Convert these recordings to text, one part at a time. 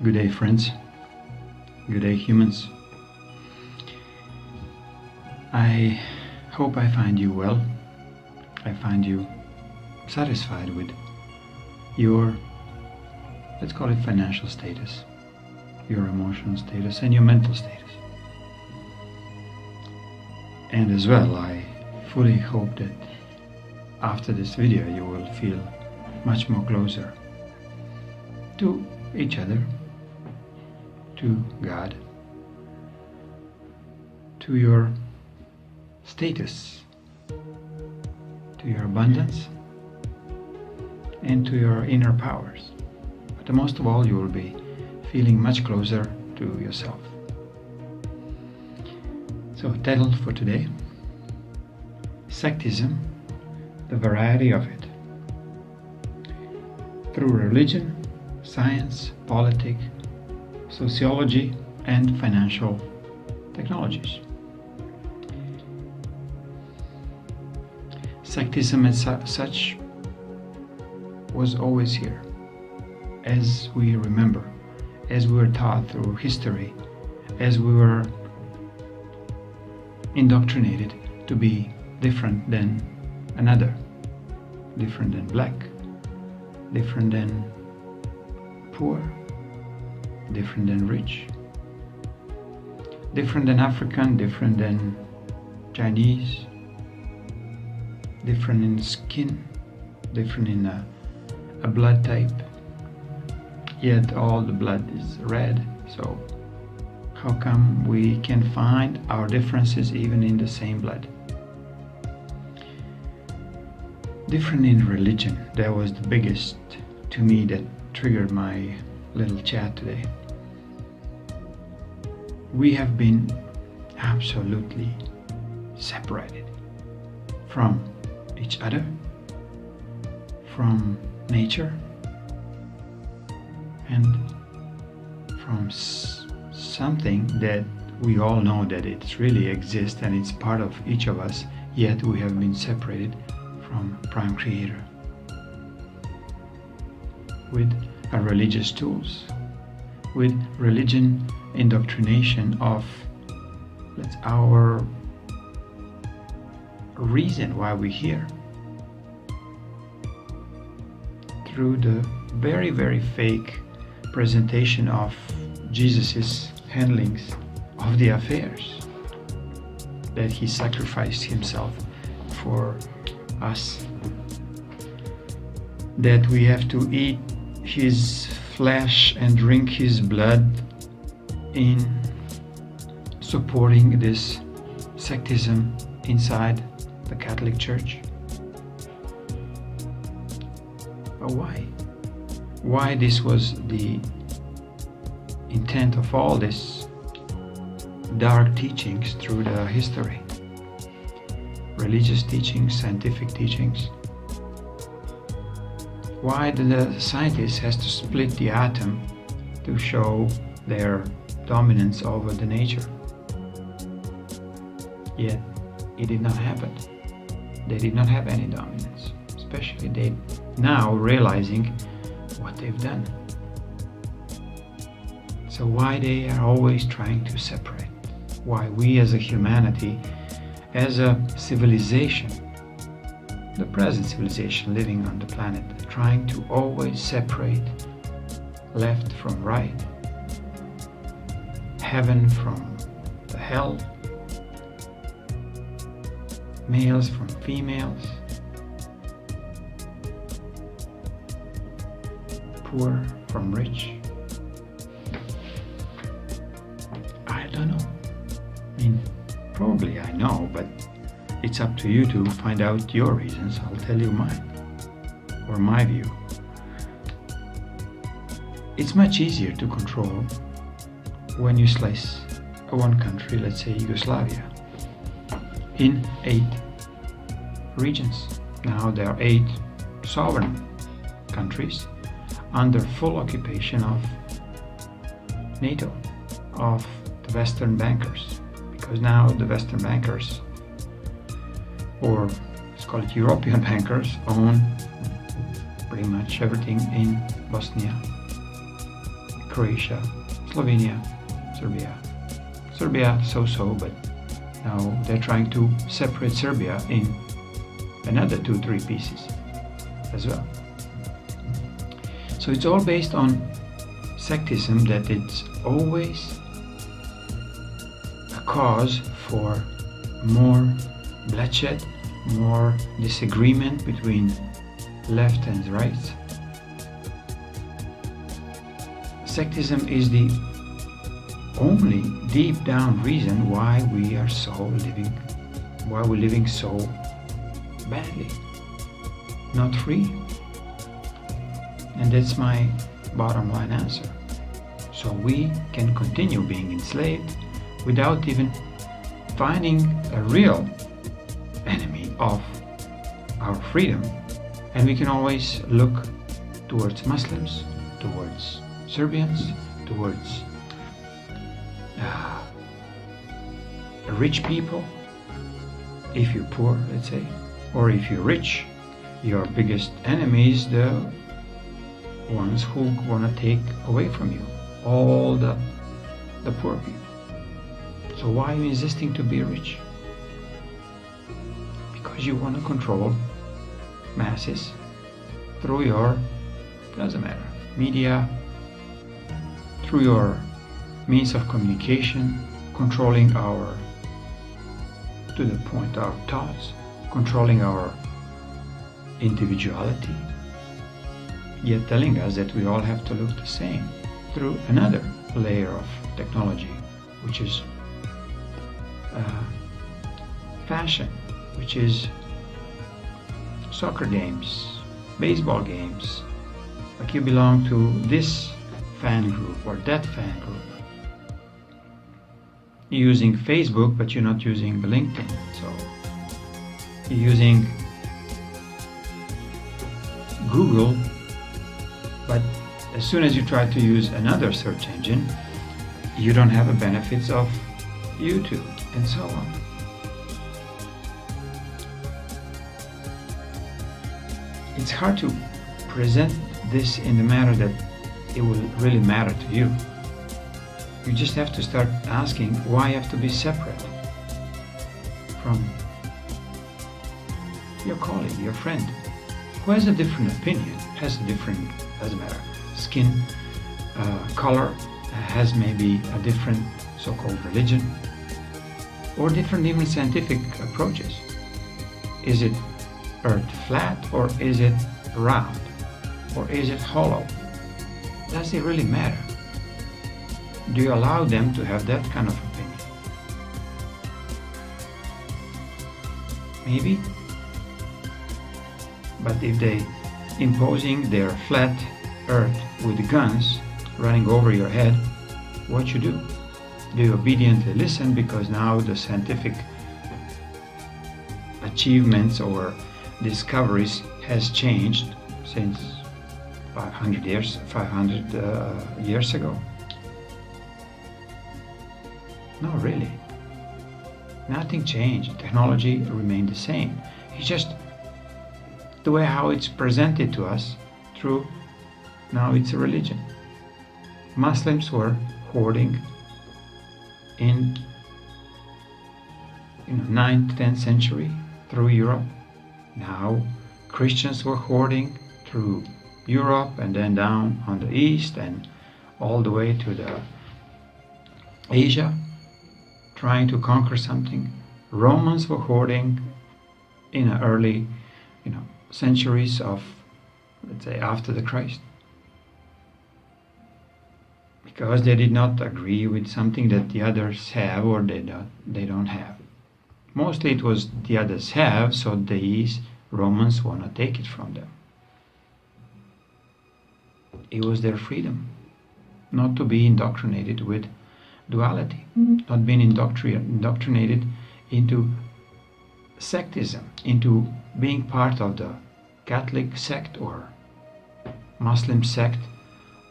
Good day, friends. Good day, humans. I hope I find you well. I find you satisfied with your, let's call it financial status, your emotional status, and your mental status. And as well, I fully hope that after this video you will feel much more closer to each other, to God, to your status, to your abundance, and to your inner powers. But most of all, you will be feeling much closer to yourself. So, title for today: Sectism, the variety of it. Through religion, science, politics, sociology, and financial technologies. Sectism as such was always here, as we remember, as we were taught through history, as we were indoctrinated to be different than another, different than black, different than poor, different than rich, different than African, different than Chinese, different in skin, different in a blood type, yet all the blood is red. So how come we can find our differences even in the same blood? Different in religion. That was the biggest to me that triggered my little chat today. We have been absolutely separated from each other, from nature, and from something that we all know that it really exists and it's part of each of us, yet we have been separated from Prime Creator with our religious tools, with religion indoctrination of our reason why we're here, through the very, very fake presentation of Jesus's handlings of the affairs, that he sacrificed himself for us, that we have to eat his flesh and drink his blood in supporting this sectism inside the Catholic Church. But why? Why this was the intent of all this dark teachings through the history? Religious teachings, scientific teachings. Why the scientist has to split the atom to show their dominance over the nature? Yet it did not happen. They did not have any dominance, especially they now realizing what they've done. So why they are always trying to separate? Why we as a humanity, as a civilization, the present civilization living on the planet, trying to always separate left from right, heaven from the hell, males from females, poor from rich. I don't know. I mean, probably I know, but it's up to you to find out your reasons. I'll tell you mine, or my view. It's much easier to control when you slice one country, let's say Yugoslavia, in 8 regions. Now there are 8 sovereign countries under full occupation of NATO, of the Western bankers, because now the Western bankers, or let's call it European bankers, own pretty much everything in Bosnia Croatia, Slovenia, Serbia. Serbia so-so, but now they're trying to separate Serbia in another 2-3 pieces as well. So it's all based on sectism, that it's always a cause for more bloodshed, more disagreement between left and right. Sectism is the only deep down reason why we're living so badly, not free. And that's my bottom line answer. So we can continue being enslaved without even finding a real enemy of our freedom. And we can always look towards Muslims, towards Serbians, towards rich people. If you're poor, let's say, or if you're rich, your biggest enemy is the ones who want to take away from you all the poor people. So why are you insisting to be rich? Because you want to control masses through your, doesn't matter, media, through your means of communication, controlling our, to the point, our thoughts, controlling our individuality, yet telling us that we all have to look the same through another layer of technology, which is fashion, which is soccer games, baseball games, like you belong to this fan group or that fan group. You're using Facebook, but you're not using LinkedIn. So you're using Google, but as soon as you try to use another search engine, you don't have the benefits of YouTube, and so on. It's hard to present this in the manner that it will really matter to you. You just have to start asking why you have to be separate from your colleague, your friend, who has a different opinion, has a different, doesn't matter, skin color, has maybe a different so-called religion, or different even scientific approaches. Is it Earth flat, or is it round, or is it hollow? Does it really matter? Do you allow them to have that kind of opinion? Maybe. But if they imposing their flat earth with guns running over your head, what you do? Do you obediently listen because now the scientific achievements or discoveries has changed since 500 years ago? No, really. Nothing changed. Technology remained the same. It's just the way how it's presented to us through, now it's a religion. Muslims were hoarding in 9th, 10th century through Europe. Now Christians were hoarding through Europe and then down on the east and all the way to the Asia, trying to conquer something. Romans were hoarding in the early centuries of, let's say, after the Christ, because they did not agree with something that the others have or they don't have. Mostly it was the others have, so these Romans want to take it from them. It was their freedom not to be indoctrinated with duality, not being indoctrinated into sectism, into being part of the Catholic sect or Muslim sect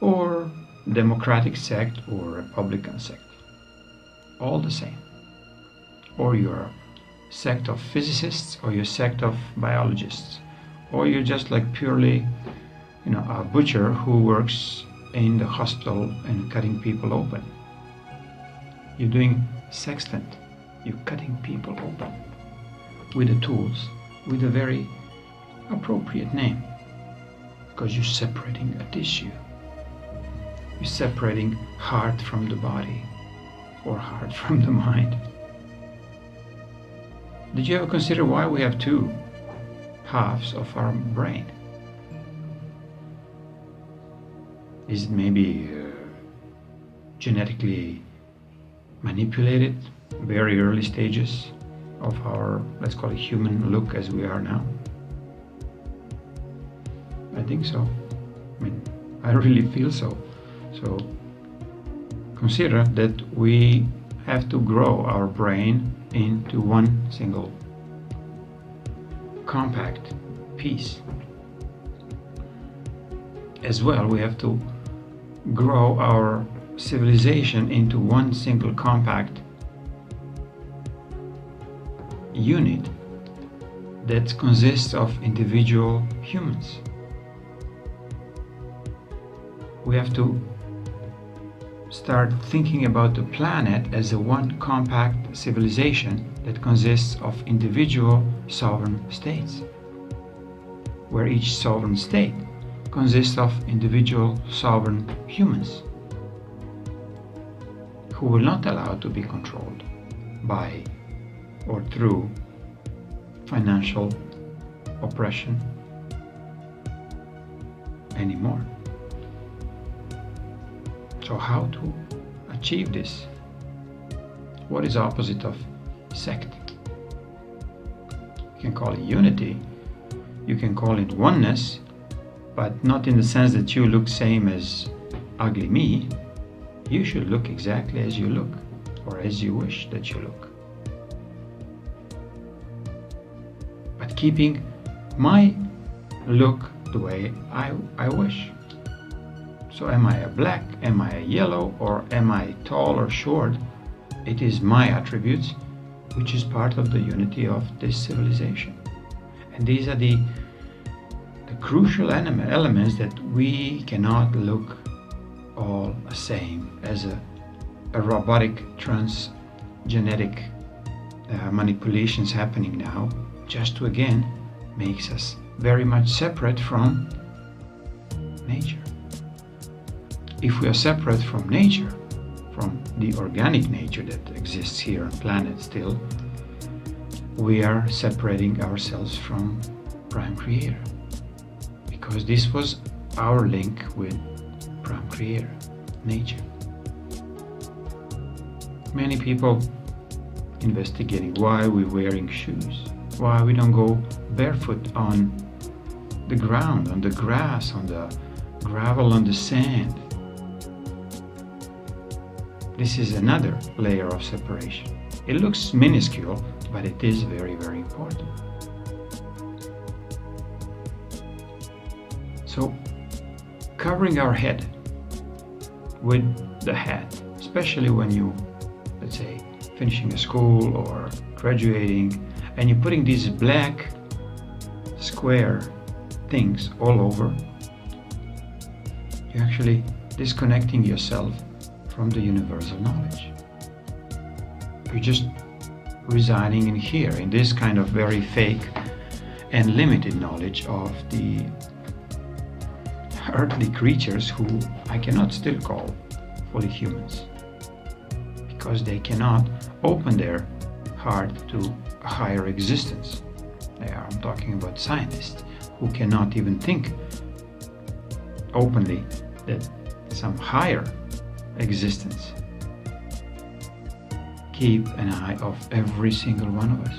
or Democratic sect or Republican sect. All the same. Or you're a sect of physicists, or you're a sect of biologists, or you're just like purely a butcher who works in the hospital and cutting people open. You're doing sextant. You're cutting people open with the tools, with a very appropriate name, because you're separating a tissue. You're separating heart from the body, or heart from the mind. Did you ever consider why we have two halves of our brain? Is it maybe genetically manipulated, very early stages of our, let's call it, human look as we are now? I think so. I mean, I really feel so. So consider that we have to grow our brain into one single compact piece. As well, we have to grow our civilization into one single compact unit that consists of individual humans. We have to start thinking about the planet as a one compact civilization that consists of individual sovereign states, where each sovereign state consists of individual sovereign humans who will not allow to be controlled by or through financial oppression anymore. So how to achieve this? What is opposite of sect? You can call it unity, you can call it oneness, but not in the sense that you look same as ugly me. You should look exactly as you look, or as you wish that you look. But keeping my look the way I wish. So am I a black, am I a yellow, or am I tall or short? It is my attributes, which is part of the unity of this civilization. And these are the crucial elements that we cannot look all the same as a robotic transgenetic manipulations happening now, just to again makes us very much separate from nature. If we are separate from nature, from the organic nature that exists here on planet still, we are separating ourselves from Prime Creator. Because this was our link with Prime Creator, nature. Many people investigating why we're wearing shoes, why we don't go barefoot on the ground, on the grass, on the gravel, on the sand. This is another layer of separation. It looks minuscule, but it is very, very important. So, covering our head with the hat, especially when you, let's say, finishing a school or graduating, and you're putting these black square things all over, you're actually disconnecting yourself from the universal knowledge. You're just residing in here, in this kind of very fake and limited knowledge of the earthly creatures who I cannot still call fully humans, because they cannot open their heart to a higher existence. I'm talking about scientists who cannot even think openly that some higher existence keep an eye of every single one of us,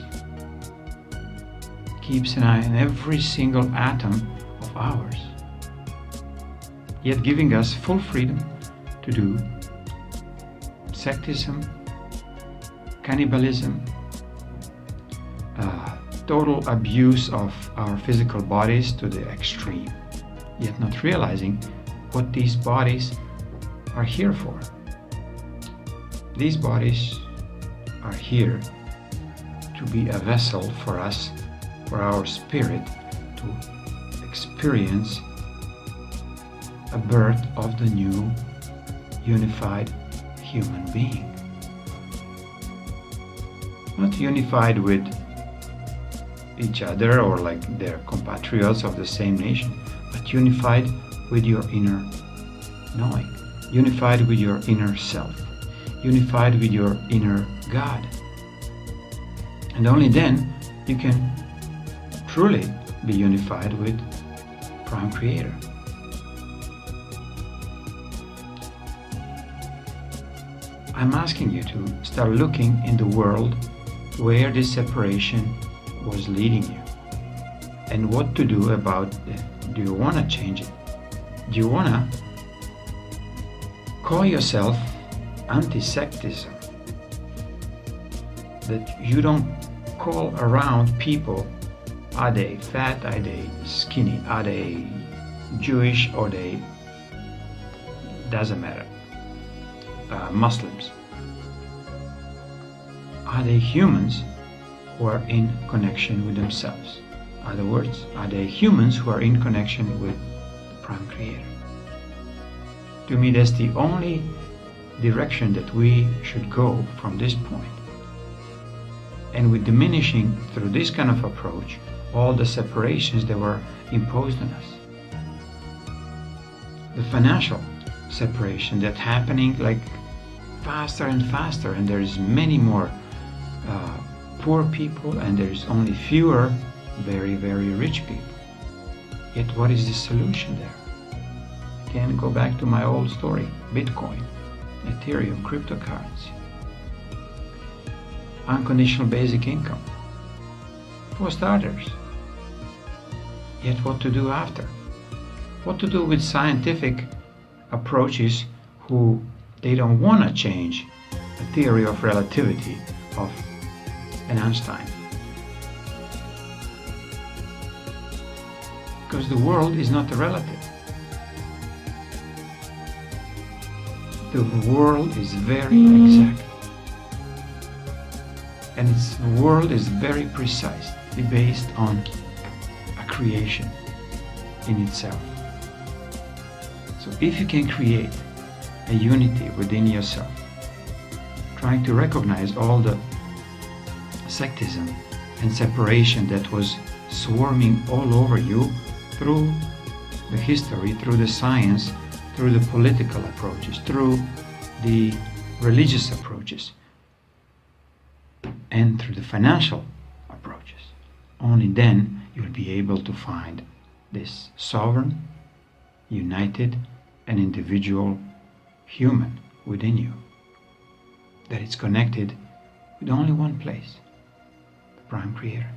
keeps an eye on every single atom of ours, yet giving us full freedom to do sectism, cannibalism, total abuse of our physical bodies to the extreme, yet not realizing what these bodies are here for. These bodies are here to be a vessel for us, for our spirit to experience a birth of the new unified human being. Not unified with each other or like their compatriots of the same nation, but unified with your inner knowing, unified with your inner self, unified with your inner God. And only then you can truly be unified with Prime Creator. I'm asking you to start looking in the world where this separation was leading you and what to do about it. Do you want to change it? Do you want to call yourself anti-sectism? That you don't call around people, are they fat, are they skinny, are they Jewish, or they, doesn't matter, Muslims. Are they humans who are in connection with themselves? In other words, are they humans who are in connection with the Prime Creator? To me, that's the only direction that we should go from this point. And with diminishing through this kind of approach all the separations that were imposed on us. The financial separation that's happening like faster and faster, and there's many more poor people and there's only fewer very, very rich people. Yet what is the solution there? Again, go back to my old story, Bitcoin, Ethereum, cryptocurrency. Unconditional basic income, for starters. Yet what to do after? What to do with scientific approaches who they don't want to change the theory of relativity of Einstein? Because the world is not a relative. The world is very exact. And the world is very precisely based on a creation in itself. So if you can create a unity within yourself, trying to recognize all the sectism and separation that was swarming all over you through the history, through the science, through the political approaches, through the religious approaches, and through the financial approaches. Only then you'll be able to find this sovereign, united, and individual human within you, that is connected with only one place, the Prime Creator.